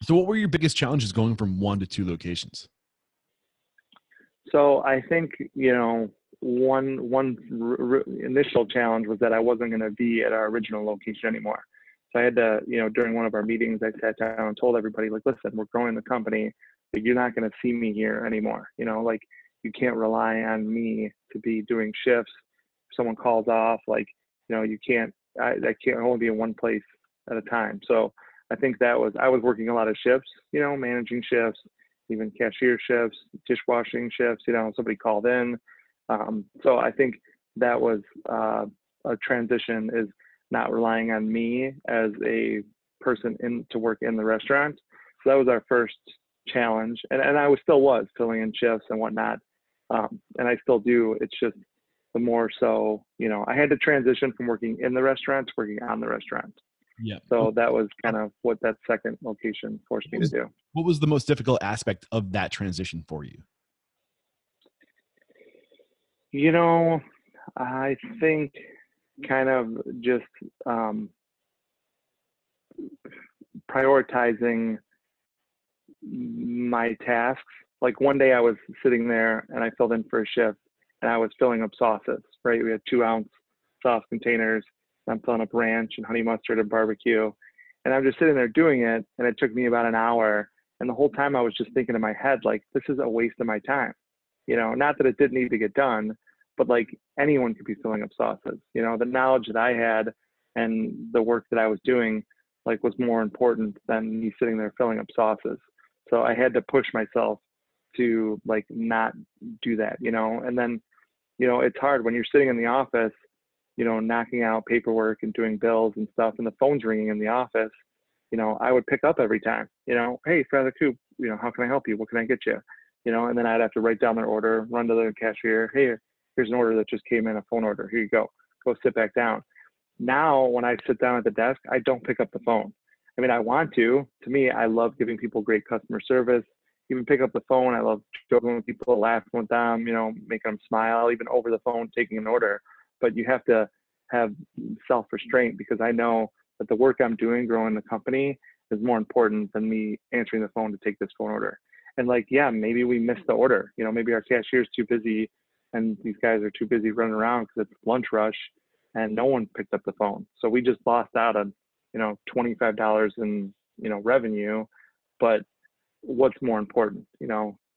So what were your biggest challenges going from one to two locations? So I think, one initial challenge was that I wasn't going to be at our original location anymore. So I had to, during one of our meetings, I sat down and told everybody, like, listen, we're growing the company, but you're not going to see me here anymore. Like, you can't rely on me to be doing shifts. If someone calls off, like, you can't, I can't only be in one place at a time. So I think I was working a lot of shifts, managing shifts, even cashier shifts, dishwashing shifts, somebody called in. So I think that was a transition, is not relying on me as a person to work in the restaurant. So that was our first challenge. And I was filling in shifts and whatnot. And I still do. It's just the more so, I had to transition from working in the restaurant to working on the restaurant. Yeah. So that was kind of what that second location forced me to do. What was the most difficult aspect of that transition for you? I think kind of just prioritizing my tasks. Like one day I was sitting there and I filled in for a shift and I was filling up sauces, right? We had 2-ounce sauce containers. I'm filling up ranch and honey mustard and barbecue. And I'm just sitting there doing it. And it took me about an hour. And the whole time I was just thinking in my head, like, this is a waste of my time. Not that it didn't need to get done, but like anyone could be filling up sauces. The knowledge that I had and the work that I was doing, like, was more important than me sitting there filling up sauces. So I had to push myself to like not do that, and then, it's hard when you're sitting in the office, knocking out paperwork and doing bills and stuff, and the phone's ringing in the office. I would pick up every time, hey, Father Coop, how can I help you? What can I get you? And then I'd have to write down their order, run to the cashier. Hey, here's an order that just came in, a phone order. Here you go. Go sit back down. Now, when I sit down at the desk, I don't pick up the phone. I mean, I want to. To me, I love giving people great customer service. Even pick up the phone. I love joking with people, laughing with them, making them smile, even over the phone, taking an order. But you have to have self-restraint, because I know that the work I'm doing growing the company is more important than me answering the phone to take this phone order. And like, yeah, maybe we missed the order. Maybe our cashier's too busy and these guys are too busy running around because it's lunch rush and no one picked up the phone. So we just lost out on, $25 in, revenue. But what's more important,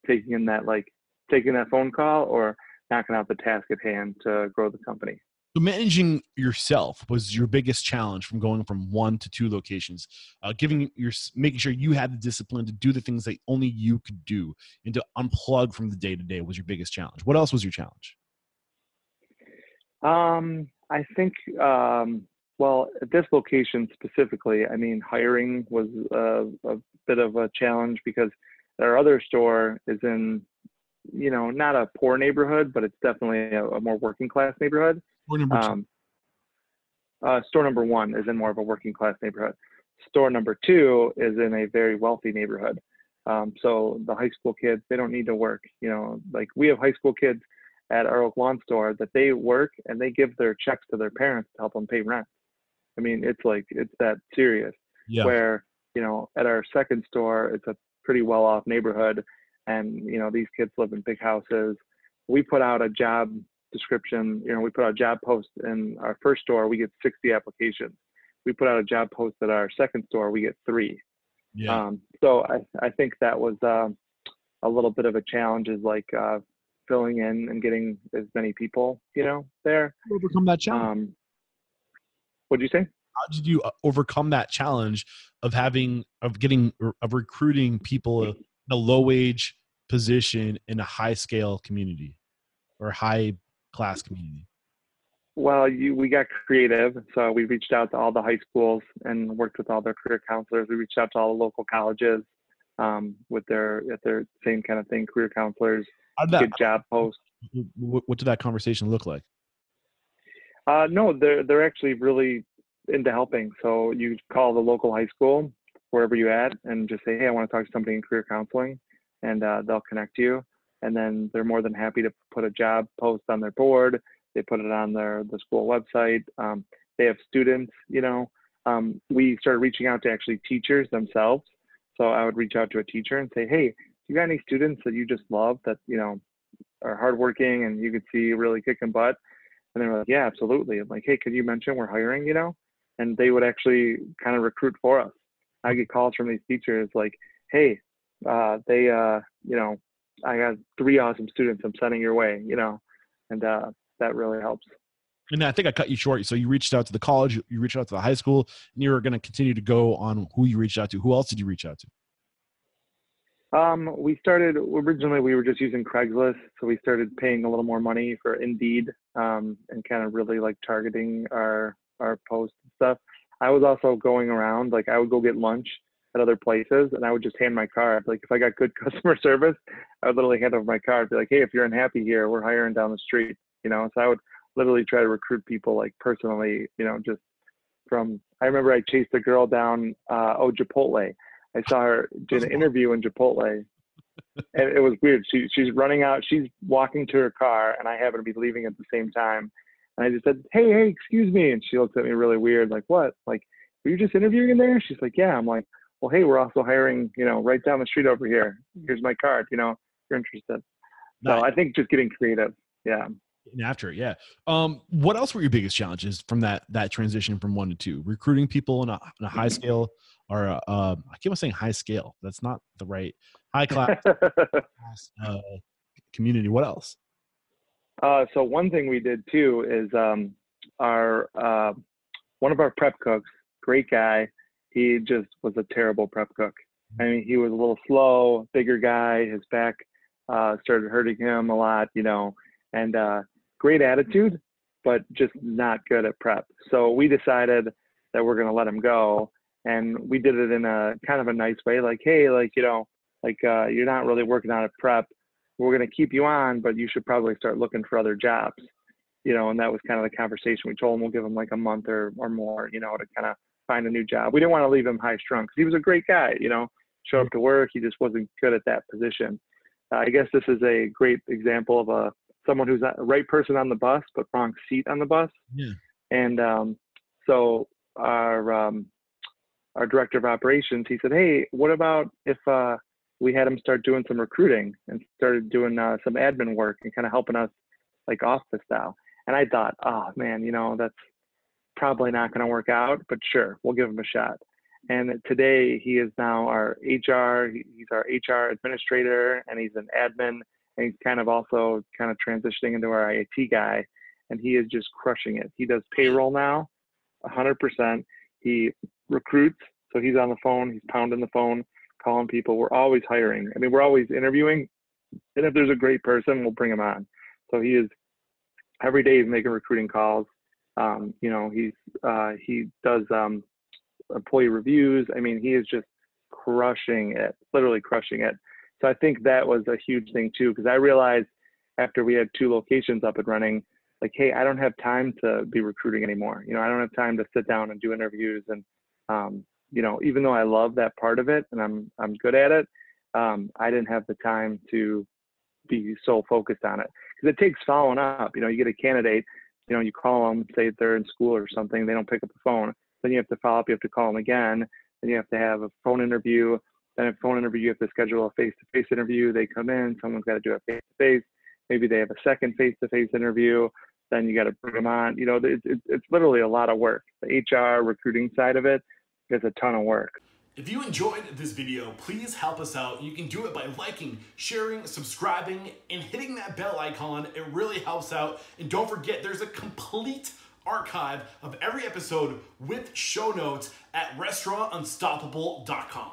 taking that phone call or knocking out the task at hand to grow the company? So managing yourself was your biggest challenge from going from one to two locations, making sure you had the discipline to do the things that only you could do and to unplug from the day to day was your biggest challenge. What else was your challenge? I think, well, at this location specifically, I mean, hiring was a bit of a challenge, because our other store is in, not a poor neighborhood, but it's definitely a more working class neighborhood. Or number two? Store number one is in more of a working class neighborhood. Store number two is in a very wealthy neighborhood. So the high school kids, they don't need to work. Like we have high school kids at our Oak Lawn store that they work and they give their checks to their parents to help them pay rent. I mean, it's that serious. Yeah. Where, at our second store, it's a pretty well-off neighborhood, and, these kids live in big houses. We put out a job description, we put out a job post in our first store, we get 60 applications. We put out a job post at our second store, we get 3. Yeah. So I think that was a little bit of a challenge, is like filling in and getting as many people, there. Overcome that challenge. What'd you say? How did you overcome that challenge of recruiting people in a low wage position in a high scale community or high class community? Well, we got creative. So we reached out to all the high schools and worked with all their career counselors. We reached out to all the local colleges with their same kind of thing, career counselors, good job posts. What did that conversation look like? No, they're actually really into helping. So you call the local high school, wherever you're at, and just say, hey, I want to talk to somebody in career counseling, and they'll connect you. And then they're more than happy to put a job post on their board. They put it on the school website. They have students, we started reaching out to actually teachers themselves. So I would reach out to a teacher and say, hey, you got any students that you just love that, are hardworking and you could see really kicking butt? And they were like, yeah, absolutely. I'm like, hey, could you mention we're hiring, And they would actually kind of recruit for us. I get calls from these teachers like, hey, I got 3 awesome students I'm sending your way, and that really helps. And I think I cut you short. So you reached out to the college, you reached out to the high school, and you were going to continue to go on who you reached out to. Who else did you reach out to? We started originally, we were just using Craigslist. So we started paying a little more money for Indeed, and kind of really like targeting our posts and stuff. I was also going around, like I would go get lunch at other places and I would just hand my card. Like if I got good customer service, I would literally hand over my card, be like, hey, if you're unhappy here, we're hiring down the street, So I would literally try to recruit people like personally, just I remember I chased a girl down, Chipotle. I saw her did an interview in Chipotle, and it was weird. She's running out, she's walking to her car, and I happen to be leaving at the same time. And I just said, hey, excuse me. And she looked at me really weird, like, what? Like, were you just interviewing in there? She's like, yeah. I'm like, well, hey, we're also hiring, right down the street over here. Here's my card, if you're interested. So I think just getting creative. Yeah. And after it, yeah. What else were your biggest challenges from that transition from 1 to 2? Recruiting people in a high scale, or I keep on saying high scale. That's not the right high class community. What else? So one thing we did too is our one of our prep cooks, great guy. He just was a terrible prep cook. I mean, he was a little slow, bigger guy. His back started hurting him a lot, and great attitude, but just not good at prep. So we decided that we're going to let him go. And we did it in a kind of a nice way, like, hey, like, you're not really working on a prep. We're going to keep you on, but you should probably start looking for other jobs, and that was kind of the conversation. We told him we'll give him like a month or more, to kind of find a new job. We didn't want to leave him high strung because he was a great guy, show up to work. He just wasn't good at that position. I guess this is a great example of someone who's not the right person on the bus, but wrong seat on the bus. Yeah. And so our director of operations, he said, hey, what about if we had him start doing some recruiting and started doing some admin work and kind of helping us like office style. And I thought, oh man, that's probably not going to work out, but sure, we'll give him a shot. And today he is now our HR, he's our HR administrator, and he's an admin, and he's kind of also kind of transitioning into our IT guy, and he is just crushing it. He does payroll now, 100%. He recruits, so he's on the phone, he's pounding the phone, calling people. We're always hiring. I mean, we're always interviewing, and if there's a great person, we'll bring him on. So he is every day he's making recruiting calls. He does employee reviews. I mean, he is just crushing it, literally crushing it. So I think that was a huge thing too, because I realized after we had 2 locations up and running, like, hey, I don't have time to be recruiting anymore. I don't have time to sit down and do interviews. And, even though I love that part of it and I'm good at it, I didn't have the time to be so focused on it, because it takes following up. You get a candidate, you call them, say they're in school or something, they don't pick up the phone. Then you have to follow up, you have to call them again. Then you have to have a phone interview. Then a phone interview, you have to schedule a face-to-face interview. They come in, someone's got to do a face-to-face. Maybe they have a second face-to-face interview. Then you got to bring them on. It's literally a lot of work. The HR recruiting side of it is a ton of work. If you enjoyed this video, please help us out. You can do it by liking, sharing, subscribing, and hitting that bell icon. It really helps out. And don't forget, there's a complete archive of every episode with show notes at restaurantunstoppable.com.